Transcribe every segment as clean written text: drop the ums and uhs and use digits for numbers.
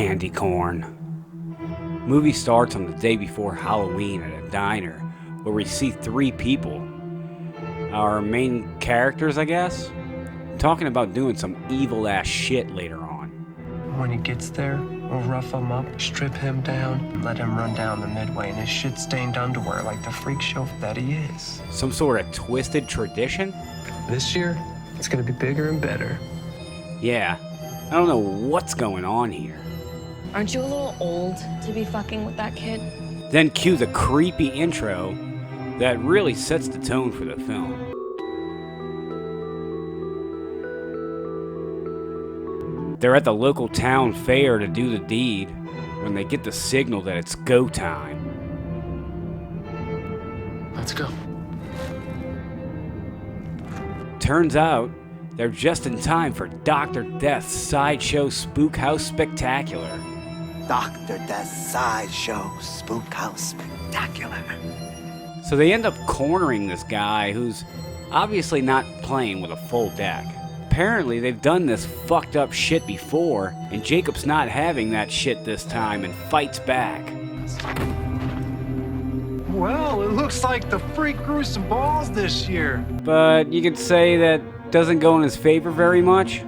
candy corn. Movie starts on the day before Halloween at a diner where we see three people. Our main characters, I guess, talking about doing some evil ass shit later on. When he gets there, we'll rough him up, strip him down, and let him run down the midway in his shit-stained underwear like the freak show that he is. Some sort of twisted tradition? This year, it's gonna be bigger and better. Yeah, I don't know what's going on here. Aren't you a little old to be fucking with that kid? Then cue the creepy intro that really sets the tone for the film. They're at the local town fair to do the deed when they get the signal that it's go time. Let's go. Turns out, they're just in time for Dr. Death's Sideshow Spook House Spectacular. Dr. Death's Sideshow Spook House Spectacular. So they end up cornering this guy who's obviously not playing with a full deck. Apparently they've done this fucked up shit before, and Jacob's not having that shit this time and fights back. Well, it looks like the freak grew some balls this year. But you could say that doesn't go in his favor very much.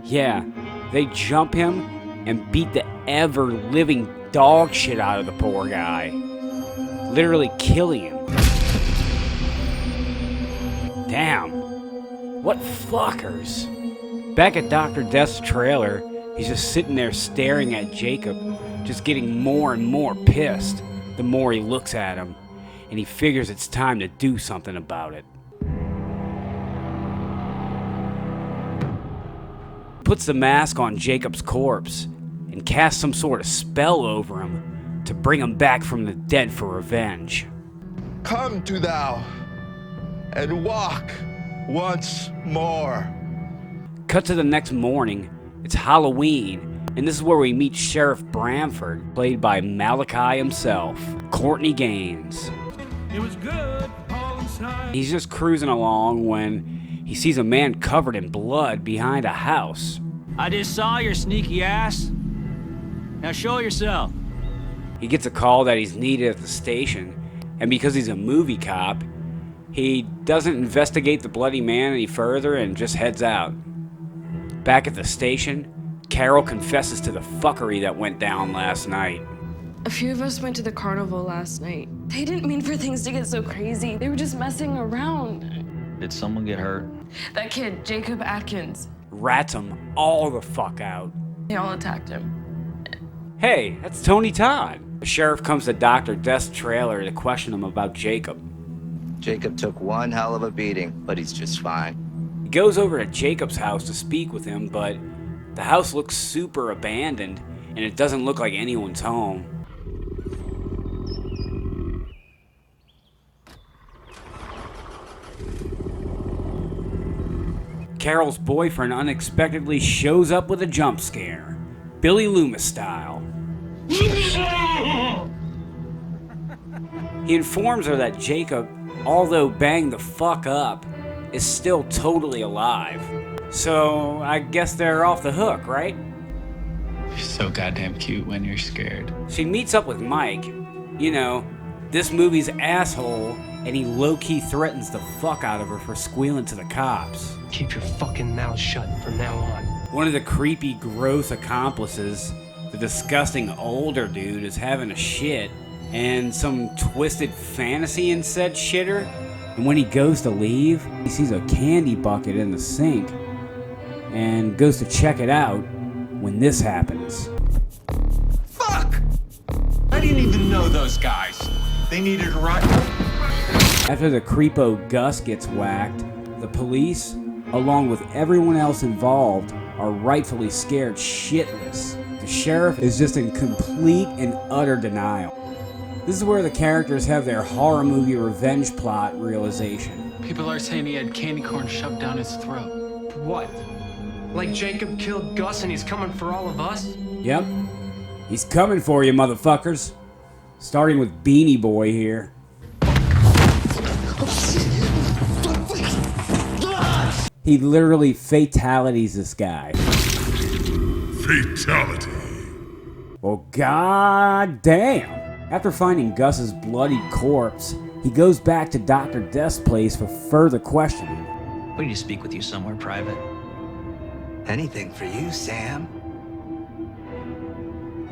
Yeah, they jump him and beat the ever-living dog shit out of the poor guy. Literally killing him. Damn, what fuckers. Back at Dr. Death's trailer, he's just sitting there staring at Jacob, just getting more and more pissed the more he looks at him, and he figures it's time to do something about it. Puts the mask on Jacob's corpse and casts some sort of spell over him to bring him back from the dead for revenge. Come to thou and walk once more. Cut to the next morning. It's Halloween, and this is where we meet Sheriff Bramford, played by Malachi himself, Courtney Gaines. It was good, all inside. He's just cruising along when he sees a man covered in blood behind a house. I just saw your sneaky ass. Now show yourself. He gets a call that he's needed at the station, and because he's a movie cop, he doesn't investigate the bloody man any further and just heads out. Back at the station, Carol confesses to the fuckery that went down last night. A few of us went to the carnival last night. They didn't mean for things to get so crazy. They were just messing around. Did someone get hurt? That kid, Jacob Atkins, Rats him all the fuck out. they all attacked him. Hey, that's Tony Todd. The sheriff comes to Dr. Death's trailer to question him about Jacob. Jacob took one hell of a beating, but he's just fine. He goes over to Jacob's house to speak with him, but the house looks super abandoned, and it doesn't look like anyone's home. Carol's boyfriend unexpectedly shows up with a jump scare, Billy Loomis style. He informs her that Jacob, although banged the fuck up, is still totally alive. So I guess they're off the hook, right? You're so goddamn cute when you're scared. She meets up with Mike, you know, this movie's asshole, and he low-key threatens the fuck out of her for squealing to the cops. Keep your fucking mouth shut from now on. One of the creepy, gross accomplices, the disgusting older dude, is having a shit, and some twisted fantasy in said shitter. And when he goes to leave, he sees a candy bucket in the sink, and goes to check it out when this happens. Fuck! I didn't even know those guys. They needed a ride. After the creepo Gus gets whacked, the police, along with everyone else involved, are rightfully scared shitless. The sheriff is just in complete and utter denial. This is where the characters have their horror movie revenge plot realization. People are saying he had candy corn shoved down his throat. What? Like Jacob killed Gus and he's coming for all of us? Yep, he's coming for you, motherfuckers. Starting with Beanie Boy here. He literally fatalities this guy. Fatality. Well, god damn. After finding Gus's bloodied corpse, he goes back to Dr. Death's place for further questioning. We need to speak with you somewhere private. Anything for you, Sam.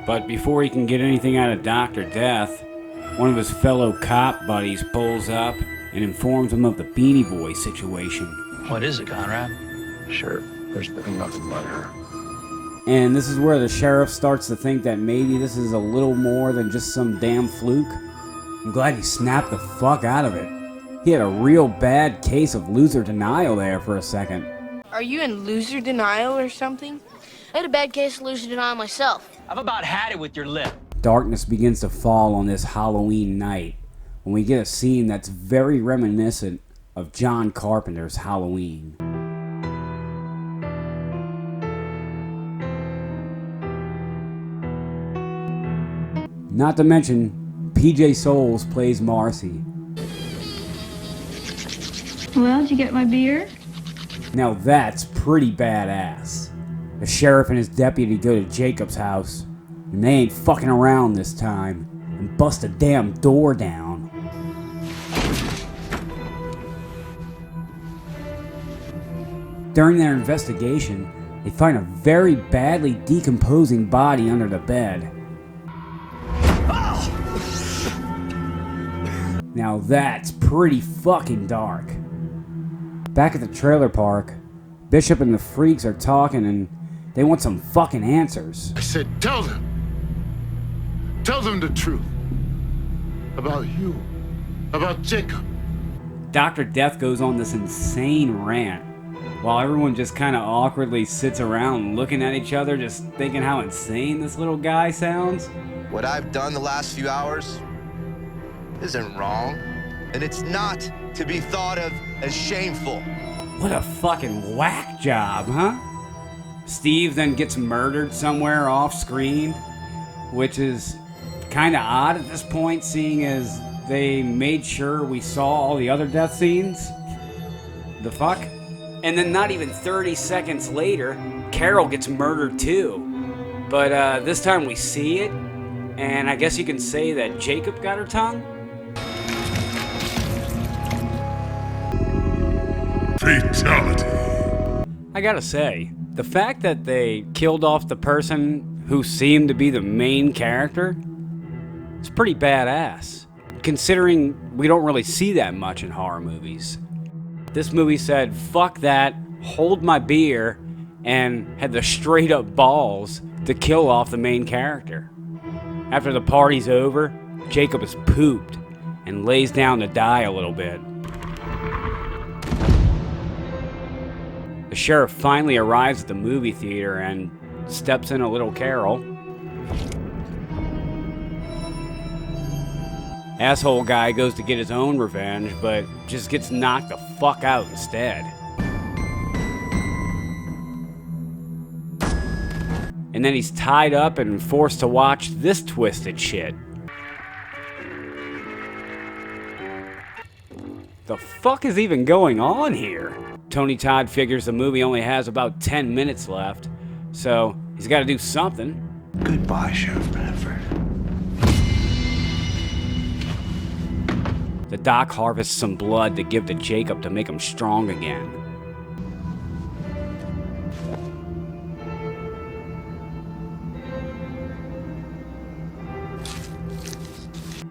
But before he can get anything out of Dr. Death, one of his fellow cop buddies pulls up and informs him of the Beanie Boys situation. What is it, Conrad? Sure, there's been nothing but her. And this is where the sheriff starts to think that maybe this is a little more than just some damn fluke. I'm glad he snapped the fuck out of it. He had a real bad case of loser denial there for a second. Are you in loser denial or something? I had a bad case of loser denial myself. I've about had it with your lip. Darkness begins to fall on this Halloween night when we get a scene that's very reminiscent of John Carpenter's Halloween. Not to mention, PJ Souls plays Marcy. Well, did you get my beer? Now that's pretty badass. The sheriff and his deputy go to Jacob's house, and they ain't fucking around this time, and bust a damn door down. During their investigation, they find a very badly decomposing body under the bed. Now that's pretty fucking dark. Back at the trailer park, Bishop and the freaks are talking and they want some fucking answers. I said, tell them. Tell them the truth. About you. About Jacob. Dr. Death goes on this insane rant while everyone just kind of awkwardly sits around looking at each other, just thinking how insane this little guy sounds. What I've done the last few hours isn't wrong, and it's not to be thought of as shameful. What a fucking whack job, huh? Steve then gets murdered somewhere off screen, which is kind of odd at this point, seeing as they made sure we saw all the other death scenes. The fuck? And then not even 30 seconds later, Carol gets murdered too. But this time we see it, and I guess you can say that Jacob got her tongue? Fatality. I gotta say, the fact that they killed off the person who seemed to be the main character is pretty badass, considering we don't really see that much in horror movies. This movie said, fuck that, hold my beer, and had the straight up balls to kill off the main character. After the party's over, Jacob is pooped and lays down to die a little bit. The sheriff finally arrives at the movie theater and steps in a little Carol. Asshole guy goes to get his own revenge, but just gets knocked the fuck out instead. And then he's tied up and forced to watch this twisted shit. The fuck is even going on here? Tony Todd figures the movie only has about 10 minutes left, so he's got to do something. Goodbye, Sheriff Bradford. The doc harvests some blood to give to Jacob to make him strong again.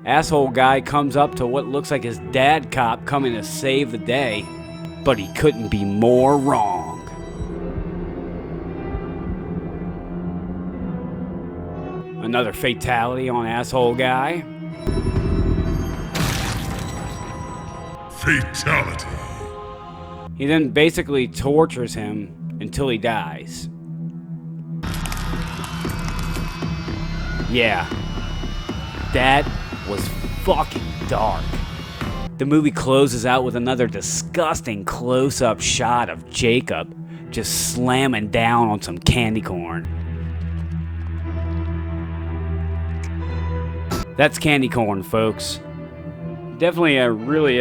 Asshole guy comes up to what looks like his dad cop coming to save the day, but he couldn't be more wrong. Another fatality on asshole guy. Fatality. He then basically tortures him until he dies. Yeah, that was fucking dark. The movie closes out with another disgusting close-up shot of Jacob just slamming down on some candy corn. That's candy corn, folks. Definitely a really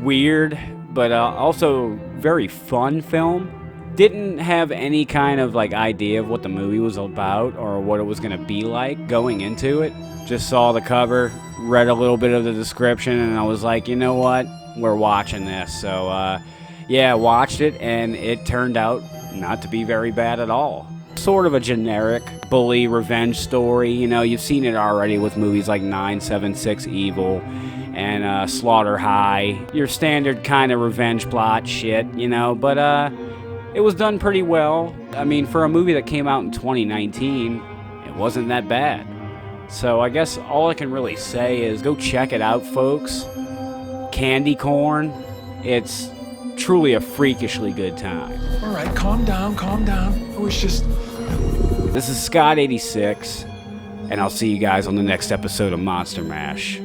weird but also very fun film. Didn't have any kind of like idea of what the movie was about or what it was gonna be like going into it. Just saw the cover, read a little bit of the description, and I was like, you know what? We're watching this. So yeah, watched it, and it turned out not to be very bad at all. Sort of a generic bully revenge story. You know, you've seen it already with movies like 976 Evil and Slaughter High. Your standard kind of revenge plot shit, you know, but it was done pretty well. I mean, for a movie that came out in 2019, it wasn't that bad. So I guess all I can really say is go check it out, folks. Candy Corn. It's truly a freakishly good time. All right, calm down, calm down. It was just... This is Scott86, and I'll see you guys on the next episode of Monster Mash.